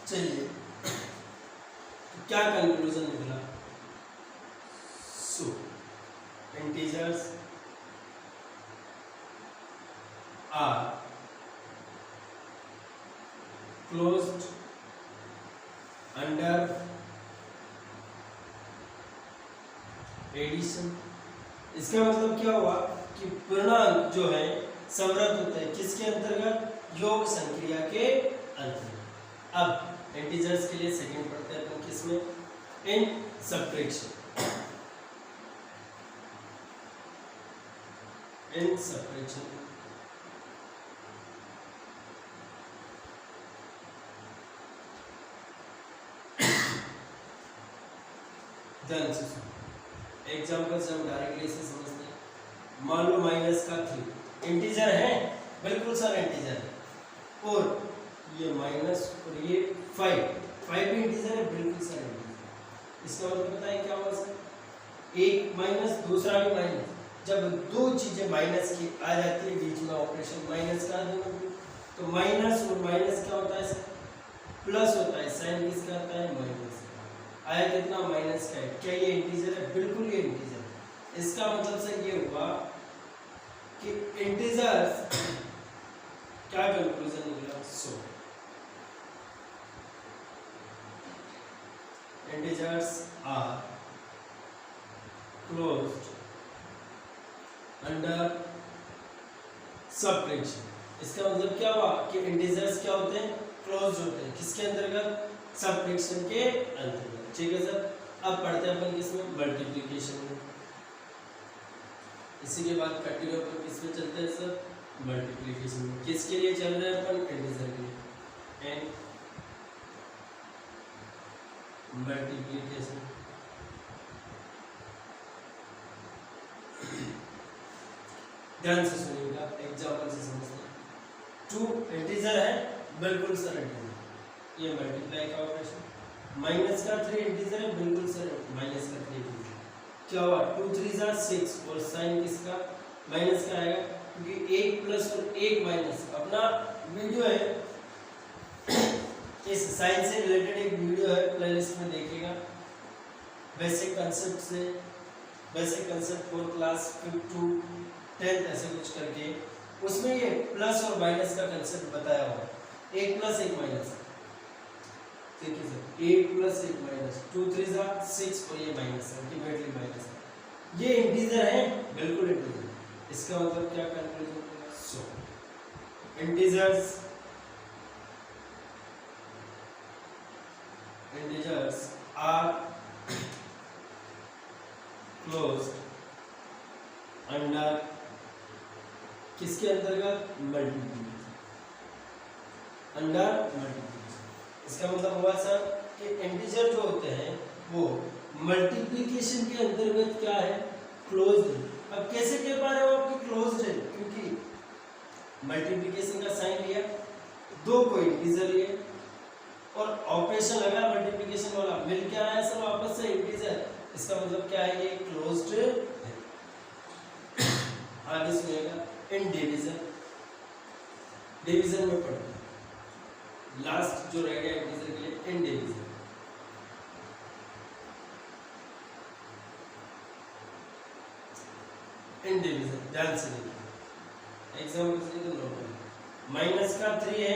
चलिए क्या कंक्लूजन निकला, so integers are closed under addition. इसका मतलब क्या हुआ कि पूर्णांक जो है संवृत होते हैं किसके अंतर्गत, योग संक्रिया के अंतर्गत। अब इंटीजर्स के लिए सेकंड पढ़ते हैं अपन किसमें, इन सब्ट्रैक्शन। इन सब्ट्रैक्शन ध्यान से सुनो, एग्जाम्पल से हम डायरेक्टली इसे समझते हैं। मान लो माइनस का 3 इंटीजर है, बिल्कुल सर इंटीजर है, और ये माइनस और ये 5 भी इंटीजर है, बिल्कुल सर इंटीजर। इसका मतलब पता है क्या हुआ सर, एक माइनस दूसरा भी माइनस, जब दो चीजें माइनस की आ जाती है बीच में ऑपरेशन माइनस का दोनों, तो माइनस और माइनस क्या होता है सर, प्लस होता है, साइन किसका आता है, माइनस। आया कितना, माइनस का है। क्या ये इंटीजर है, बिल्कुल ये इंटीजर है। इसका मतलब सर ये हुआ कि इंटीजर्स क्या कंक्लूजन निकला, सो integers are closed under subtraction। इसका मतलब क्या हुआ कि इंटीजर्स क्या होते हैं, क्लोज्ड होते हैं, किसके अंतर्गत, सबट्रैक्शन के अंतर्गत। ठीक है सर, अब पढ़ते हैं अपन किसमें, मल्टीप्लिकेशन में। इसी के बाद कंटिन्यू अपन किसमें चलते हैं सर, मल्टीप्लिकेशन में। किसके लिए चल रहे हैं अपन, इंटीजर के लिए। एंड मल्टीप्लिकेशन ध्यान से सुनिएगा, एग्जांपल से समझते हैं। 2 इंटीजर है, बिल्कुल सर इंटीजर, ये मल्टीप्लाई का ऑपरेशन। माइनस का 3 इंटीजर है, बिल्कुल सर माइनस का 3 इंटीजर। क्या हुआ, 2 3 जा 6, और साइन किसका, माइनस का आएगा, क्योंकि 1 प्लस और 1 माइनस। अपना वीडियो है, इस साइन से रिलेटेड एक वीडियो है, प्लेलिस्ट में देखिएगा, बेसिक कंसेप्ट से, basic concept for class 5 to 10 ऐसे कुछ करके, उसमें ये प्लस और माइनस का कंसेप्ट बताया हुआ है। 1 प्लस 1 माइनस, ठीक है सर, 1 प्लस 1 माइनस, 2 3 जा 6, और ये माइनस है, अल्टीमेटली माइनस है। ये इंटीजर है, बिल्कुल इंटीजर। इसका मतलब क्या conclusion, so integers are closed under किसके अंतर्गत? Multiplication, under multiplication. इसका मतलब हुआ सर कि इंटीजर जो होते हैं वो मल्टीप्लिकेशन के अंतर्गत क्या है? क्लोज्ड है। अब कैसे कह पा रहे हो आपकी क्लोज्ड है? क्योंकि मल्टीप्लिकेशन का साइन लिया, दो को इंटीजर लिए और ऑपरेशन लगा मल्टीप्लिकेशन वाला, मिल क्या रहा है सर वापस से इंटीजर। इसका मतलब क्या है? ये क्लोज्ड है। आगे सुनिएगा, इन डिवीजन, डिवीजन में पढ़ो लास्ट जो रह गया इंटीजर के लिए, इन डिवीजन। इन डिवीजन ध्यान से देखिए, एग्जाम्पल से तो नोट करें। माइनस का 3 है,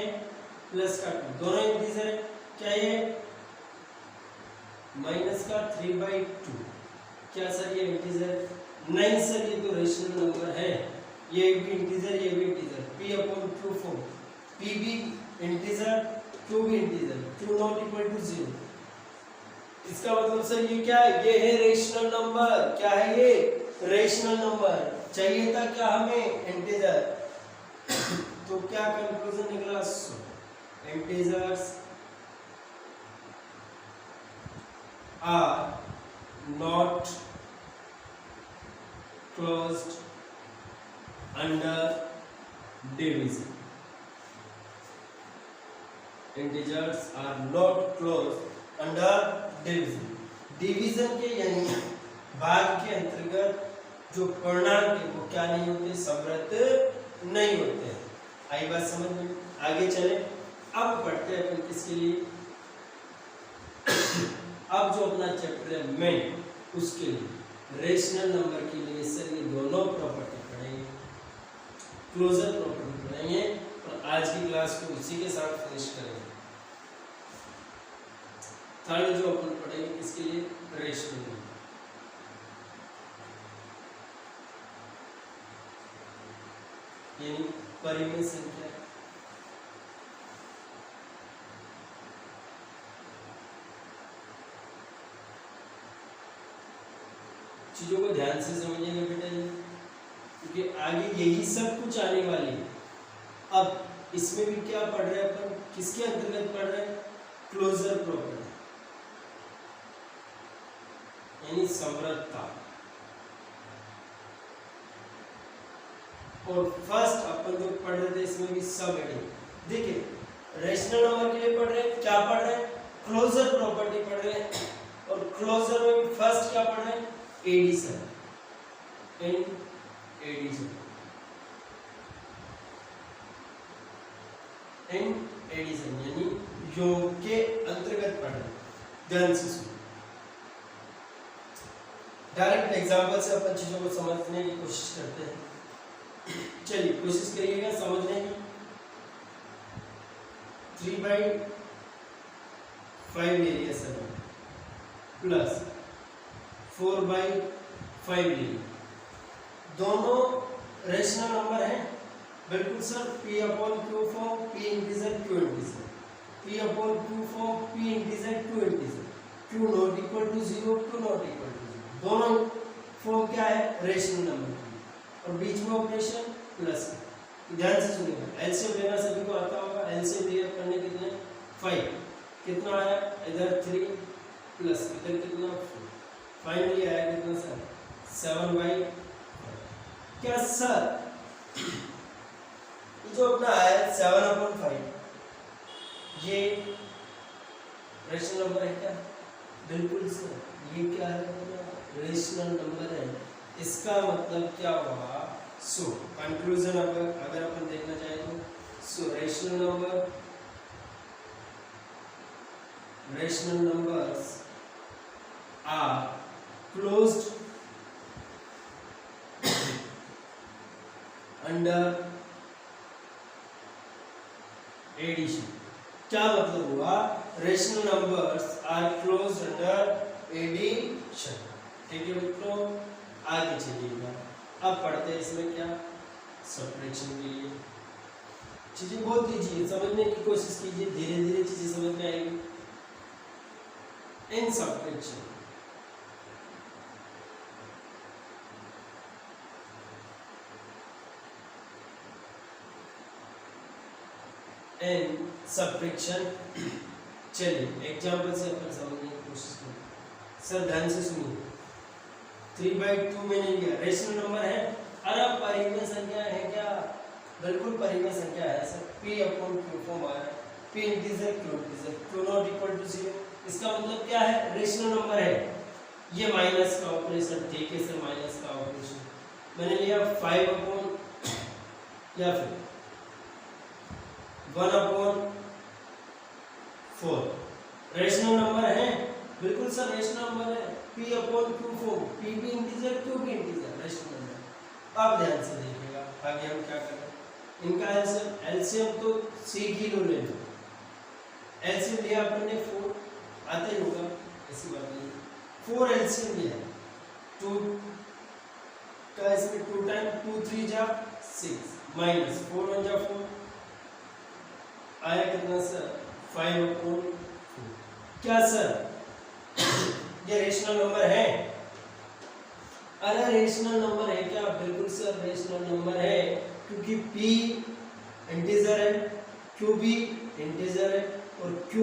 प्लस का 2, दोनों इंटीजर है। क्या ये माइनस का 3/2 क्या सर ये इंटीजर? नहीं सर, ये तो रेशनल नंबर है। ये भी इंटीजर, ये भी इंटीजर। p/q फॉर्म, p भी इंटीजर, q भी integer, q not equal to 0। इसका मतलब सर ये क्या है? ये है रेशनल नंबर। क्या है ये? Rational number. चाहिए था क्या हमें? इंटीजर। तो क्या कंक्लूजन निकला? Integers are not closed under division. Integers are not closed under division. Division के यानी भाग के अंतर्गत जो पूर्णांक है वो क्या नहीं होते? समृद्ध नहीं होते। आई बात समझ में? आगे चले, अब पढ़ते हैं अपन किसके लिए? अब जो अपना चैप्टर है मेन, उसके लिए रेशनल नंबर के लिए सर ये दोनों प्रॉपर्टी पढ़ेंगे, क्लोजर प्रॉपर्टी पढ़ेंगे और आज की क्लास को उसी के साथ फिनिश करेंगे। थर्ड जो अपन पढ़ेंगे किसके लिए? Rational number. यानी परिमेय संख्या। चीजों को ध्यान से समझिएगा बेटा जी, क्योंकि आगे यही सब कुछ आने वाली है। अब इसमें भी क्या पढ़ रहे हैं अपन? किसके अंतर्गत पढ़ रहे हैं? क्लोजर प्रॉपर्टी यानी समृद्धता। और फर्स्ट अपन जो पढ़ रहे थे इसमें भी सब एडिंग। देखिए रेशनल नंबर के लिए पढ़ रहे हैं, क्या पढ़ रहे हैं? क्लोजर प्रॉपर्टी पढ़ रहे हैं। और क्लोजर में फर्स्ट क्या पढ़ रहे हैं? Addition, in addition, in addition यानी योग के अंतर्गत पढ़ रहे हैं। ध्यान से सुनो, डायरेक्ट एग्जांपल से अपन चीजों को समझने की कोशिश करते हैं। चलिए कोशिश करिएगा समझने की। 3/5 ले लिया सर, प्लस 4/5 ले लिया। दोनों रेशनल नंबर हैं बिल्कुल sir. p/q form, p integer, q integer, p/q form, p integer, q integer, q not equal to 0, q not equal to 0। दोनों फॉर्म क्या है? रेशनल नंबर की। और बीच में ऑपरेशन प्लस। ध्यान से सुनिएगा, एलसीएम लेना सभी को आता होगा। एलसीएम लिया करने कितने? 5। कितना आया? इधर 3 प्लस इधर कितना? 4। फाइनली आया कितना सर? 7/5। क्या सर ये जो अपना आया 7/5 ये रेशनल नंबर है क्या? बिल्कुल सर, ये क्या है? रेशनल नंबर है। इसका मतलब क्या हुआ? सो कंक्लूजन अगर अपन देखना चाहे तो so rational numbers are closed under addition. क्या मतलब हुआ? Rational numbers are closed under addition. ठीक है मित्रों, आगे चलिएगा। अब पढ़ते हैं इसमें क्या? सब्ट्रैक्शन के लिए। चीजें बहुत कीजिए, समझने की कोशिश कीजिए, धीरे धीरे चीजें समझ में आएगी। इन सब्ट्रैक्शन एंड सब्ट्रैक्शन। चलिए एग्जांपल से अपन समझने की कोशिश करें। सर ध्यान से सुनिए, 3/2 मैंने लिया, रेशनल नंबर है। अरे परिमेय संख्या है क्या? बिल्कुल परिमेय संख्या है सर। p/q फॉर्म आया, p integer q integer, q not equal to 0। इसका मतलब क्या है? रेशनल नंबर है। ये माइनस का ऑपरेशन, ठीक है सर, माइनस का ऑपरेशन मैंने लिया 5/, या फिर 1/4। रेशनल नंबर है, बिल्कुल सर रेशनल नंबर है। p/q फॉर्म, p भी इंटीजर q भी इंटीजर, रेशनल नंबर। आप ध्यान से देखिएगा आगे हम क्या करें। इनका एलसीएम तो c किलो ले लो। एलसीएम लिया अपन ने 4, आता ही होगा, ऐसी बात नहीं। 4 एलसीएम लिया, 2 का इसमें 2 टाइम 2 3 जा 6 माइनस 4 1 जा 4 आया कितना सर? 5/4। क्या सर ये रेशनल नंबर है? अरे रेशनल नंबर है क्या? बिल्कुल सर रेशनल नंबर है, क्योंकि p इंटीजर है, q भी इंटीजर है और q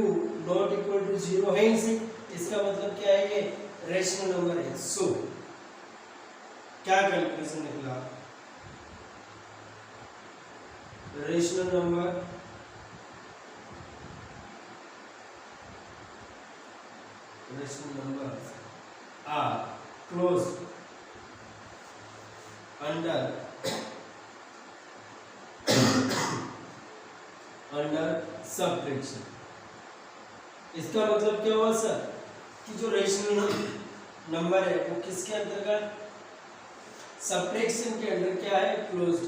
नॉट इक्वल टू 0 है ही नहीं। इसका मतलब क्या है? ये रेशनल नंबर है। सो क्या कंक्लूजन निकला? Rational number are closed under subtraction। इसका मतलब क्या हुआ सर कि जो रेशनल नंबर है वो किसके अंतर्गत? सब्ट्रैक्शन के अंडर क्या है? क्लोज्ड।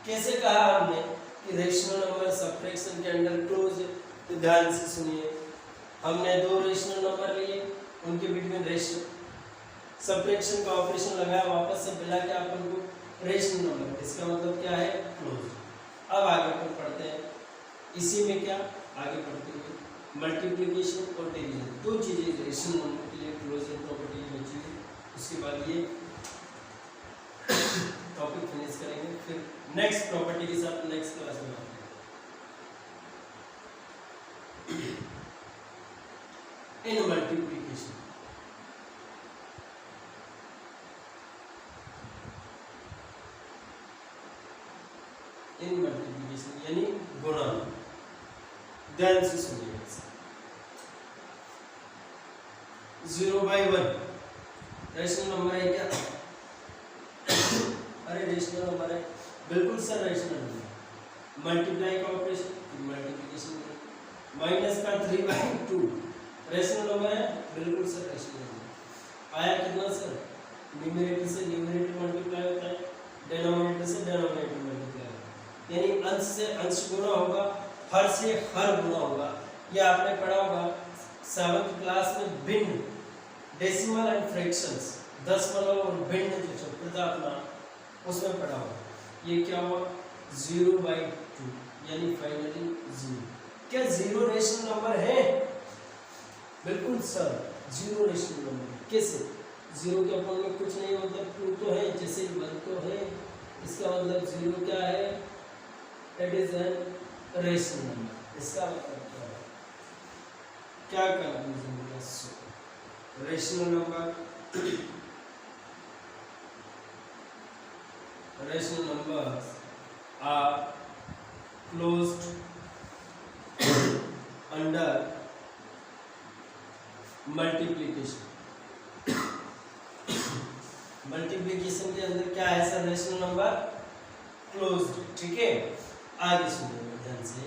कैसे कहा हमने कि रेशनल नंबर सब्ट्रैक्शन के अंडर क्लोज्ड है? तो ध्यान से सुनिए, हमने 2 रेशनल नंबर लिए, उनके बीच में रेशनल सब्ट्रैक्शन का ऑपरेशन लगाया, वापस से मिला के अपन को रेशनल नंबर। इसका मतलब क्या है? क्लोज। अब आगे अपन पढ़ते हैं, इसी में क्या आगे पढ़ते हुए मल्टीप्लिकेशन और डिवीजन, 2 चीजें रेशनल नंबर के लिए क्लोजर प्रॉपर्टी बची है। उसके बाद ये टॉपिक फिनिश करेंगे, फिर नेक्स्ट प्रॉपर्टी के साथ नेक्स्ट क्लास में आते हैं। इन मल्टीप्लिकेशन यानी गुणा। ध्यान से सुनिए, 0/1 रेशनल नंबर है क्या? अरे रेशनल नंबर है, बिल्कुल सर रेशनल नंबर। मल्टीप्लाई का ऑपरेशन, मल्टीप्लिकेशन माइनस का 3/2 रेशनल नंबर है, बिल्कुल सर रेशनल नंबर। आया कितना सर? न्यूमरेटर से न्यूमरेटर मल्टीप्लाई होता है, डिनोमिनेटर से डिनोमिनेटर मल्टीप्लाई होता है, यानी अंश से अंश गुणा होगा, हर से हर गुणा होगा। ये आपने पढ़ा होगा 7th क्लास में भिन्न, डेसिमल एंड फ्रैक्शंस, दशमलव और भिन्न जो चैप्टर था अपना, उसमें पढ़ा होगा। ये क्या हुआ? 0/2 यानी फाइनली 0। क्या 0 रेशनल नंबर है? बिल्कुल सर 0 रेशनल नंबर। कैसे? 0 के अपन में कुछ नहीं, मतलब 2 तो है, जैसे 1 तो है, इसका मतलब 0 क्या है? It is an rational number. इसका मतलब क्या है? क्या कंक्लूजन निकला? Rational number rational numbers are closed under multiplication। Multiplication के अंदर क्या है सर? Rational number closed. ठीक है, आगे सुनिए ध्यान से।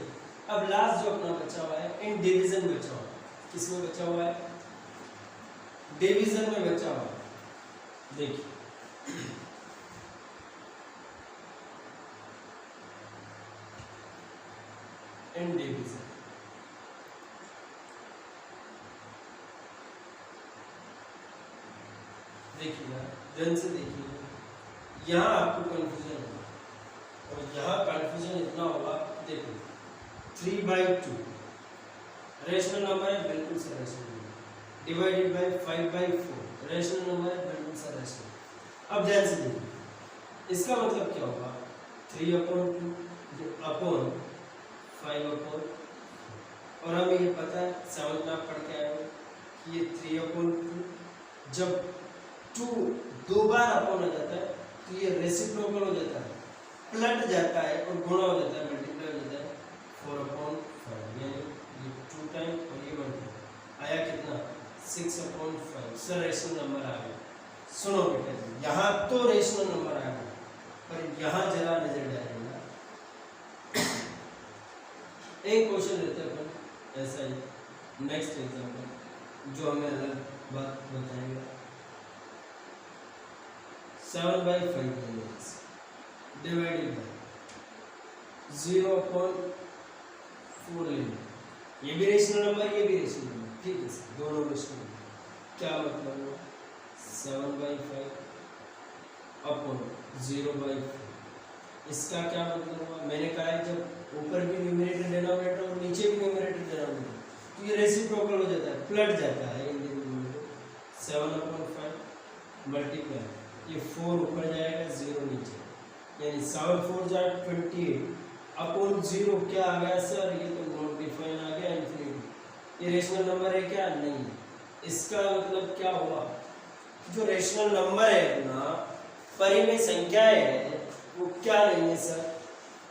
अब लास्ट जो अपना बचा हुआ है, इन डिवीजन बचा हुआ है। किसमें बचा हुआ है? डिवीजन में बचा हुआ है। देखिए इन डिवीजन, देखिए ध्यान से देखिए, यहाँ आपको कंफ्यूजन होगा और यहाँ कंफ्यूजन इतना होगा, देखो 3/2 रेशनल नंबर है, बिल्कुल सा rational number, divided by 5/4 rational number है, बिल्कुल सा रेशनल। अब ध्यान से देखो, इसका मतलब क्या होगा, 3/2 अपॉन 5/4, और हमें ये पता है 7 में आप पढ़ के आए हो कि ये 3/2 जब 2 दो बार अपॉन हो जाता है तो ये रेसिप्रोकल हो जाता है, पलट जाता है और गुणा हो जाता है, मल्टीप्लाई हो जाता है 4/5, यानी ये 2 टाइम और ये 1 टाइम आया कितना 6/5। सर रेशनल नंबर आ गया। सुनो बेटा जी, यहाँ तो रेशनल नंबर आ गया, पर यहाँ जरा नजर डालेगा। एक क्वेश्चन लेते हैं अपन ऐसा ही, नेक्स्ट एग्जाम्पल जो हमें अलग बात बताएगा। 7/5 डिवाइडेड बाय 0/4 लेंगे, ये भी रेशनल नंबर, ये भी रेशनल नंबर, ठीक है सर, दोनों रेशनल नंबर। क्या मतलब हुआ, 7/5 अपॉन 0/4, इसका क्या मतलब हुआ, मैंने कहा है जब ऊपर भी न्यूमरेटर डिनोमिनेटर और नीचे भी न्यूमरेटर डिनोमिनेटर तो ये रेसिप्रोकल हो जाता है, पलट जाता है इन दोनों में। 7/5 मल्टीप्लाई, ये 4 ऊपर जाएगा 0 नीचे, यानी 7/4 जाए 28 अपॉन 0 क्या आ गया सर, ये तो नॉट डिफाइन आ गया इन्फिनिटी। ये रेशनल नंबर है क्या, नहीं। इसका मतलब क्या हुआ, जो रेशनल नंबर है अपना परिमेय संख्याएं है वो क्या नहीं है सर,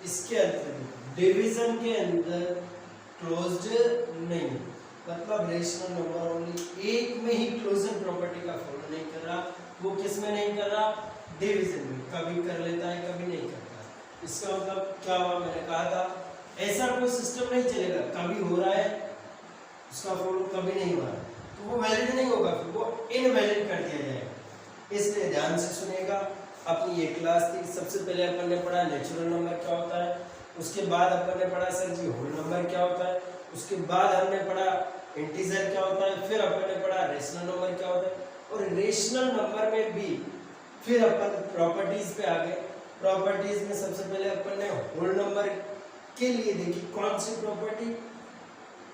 इसके अंतर्गत डिवीजन के अंदर क्लोज्ड नहीं, मतलब रेशनल नंबर ओनली एक में ही क्लोजन प्रॉपर्टी का फॉलो नहीं कर रहा, वो किस में नहीं कर रहा, डिवीजन में, कभी कर लेता है कभी नहीं करता। इसका मतलब क्या हुआ, मैंने कहा था ऐसा कोई सिस्टम नहीं चलेगा, कभी हो रहा है उसका फॉलो कभी नहीं हो रहा, तो वो वैलिड नहीं होगा, फिर वो इनवैलिड कर दिया जाएगा। इसलिए ध्यान से सुनेगा। अपनी ये क्लास थी, सबसे पहले अपन ने पढ़ा नेचुरल नंबर क्या होता है, उसके बाद अपन ने पढ़ा सर जी होल नंबर क्या होता है, उसके बाद हमने पढ़ा इंटीजर क्या होता है, फिर अपन ने पढ़ा रेशनल नंबर क्या होता है, और रेशनल नंबर में भी फिर अपन प्रॉपर्टीज पे आ गए। प्रॉपर्टीज में सबसे पहले अपन ने होल नंबर के लिए देखी कौन सी प्रॉपर्टी,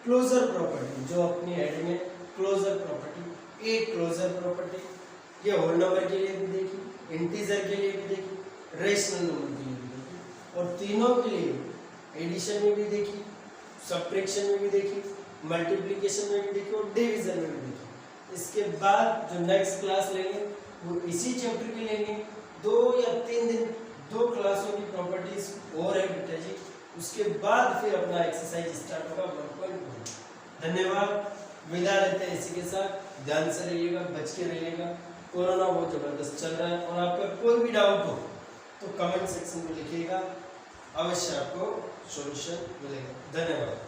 क्लोजर प्रॉपर्टी, जो अपनी हेड में क्लोजर प्रॉपर्टी, एक क्लोजर प्रॉपर्टी, ये होल नंबर के लिए भी देखी, इंटीजर के लिए भी देखी, रेशनल नंबर के लिए भी देखी, और तीनों के लिए एडिशन में भी देखी, सब्ट्रैक्शन में भी देखी, मल्टीप्लिकेशन में भी देखी और डिवीजन में भी देखी। इसके बाद जो नेक्स्ट क्लास लेंगे वो इसी चैप्टर की लेंगे, 2 या 3 दिन 2 क्लासों की प्रॉपर्टीज और है बेटा जी, उसके बाद फिर अपना एक्सरसाइज स्टार्ट होगा 1.1। धन्यवाद, विदा लेते हैं इसी के साथ। ध्यान से रहिएगा, बच के रहिएगा, कोरोना बहुत जबरदस्त चल रहा है, और आपका कोई भी डाउट हो तो कमेंट सेक्शन में लिखिएगा, अवश्य आपको सॉल्यूशन मिलेगा। धन्यवाद।